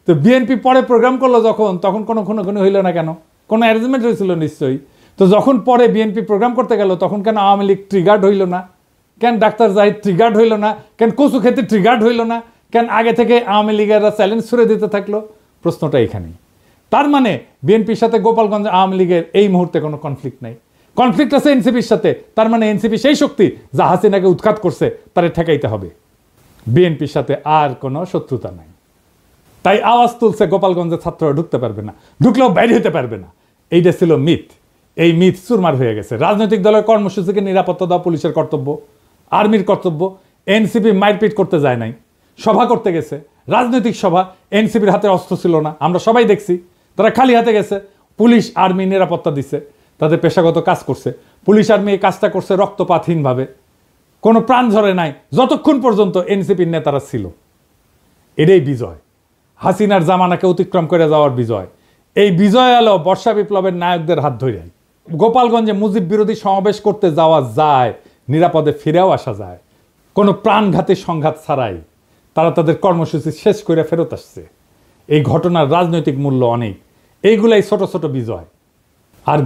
তো বিএনপি পরে প্রোগ্রাম করলো যখন, তখন কোনো খুনোখুনি হইল না কেন? কোনো অ্যারেঞ্জমেন্ট হয়েছিল নিশ্চয়ই। তো যখন পরে বিএনপি প্রোগ্রাম করতে গেল, তখন কেন আওয়ামী লীগ ট্রিগার্ড হইল না? কেন ডাক্তার জাহিদ ট্রিগার্ড হইল না? কেন কচু খেতে ট্রিগার্ড হইল না? কেন আগে থেকে আওয়ামী লীগেরা চ্যালেঞ্জ ছুড়ে দিতে থাকলো? প্রশ্নটা এখানেই। তার মানে বিএনপির সাথে গোপালগঞ্জ আওয়ামী লীগের এই মুহূর্তে কোনো কনফ্লিক্ট নাই। কনফ্লিক্ট আছে এনসিপির সাথে। তার মানে এনসিপি সেই শক্তি যা হাসিনাকে উৎখাত করছে, তারে ঠেকাইতে হবে। বিএনপির সাথে আর কোনো শত্রুতা নাই। তাই আওয়াজ তুলছে গোপালগঞ্জের ছাত্ররা ঢুকতে পারবে না, ঢুকলেও বাইরে হতে পারবে না। এইটা ছিল মিথ। এই মিথ চুরমার হয়ে গেছে। রাজনৈতিক দলের কর্মসূচিকে নিরাপত্তা দেওয়া পুলিশের কর্তব্য, আর্মির কর্তব্য। এনসিপি মারপিট করতে যায় নাই, সভা করতে গেছে, রাজনৈতিক সভা। এনসিপির হাতে অস্ত্র ছিল না, আমরা সবাই দেখছি। তারা খালি হাতে গেছে। পুলিশ আর্মি নিরাপত্তা দিচ্ছে, তাদের পেশাগত কাজ করছে। পুলিশ আর্মি এই কাজটা করছে রক্তপাতহীনভাবে, কোনো প্রাণ ঝরে নাই, যতক্ষণ পর্যন্ত এনসিপির নেতারা ছিল। এটাই বিজয়, হাসিনার জামানাকে অতিক্রম করে যাওয়ার বিজয়। এই বিজয় এলো বর্ষা বিপ্লবের নায়কদের হাত ধরে। গোপালগঞ্জে মুজিব বিরোধী সমাবেশ করতে যাওয়া যায়, নিরাপদে ফিরেও আসা যায়, কোনো প্রাণঘাতী সংঘাত ছাড়াই। তারা তাদের কর্মসূচি শেষ করে ফেরত আসছে। এই ঘটনার রাজনৈতিক মূল্য অনেক। এইগুলাই ছোট ছোট বিজয়। আর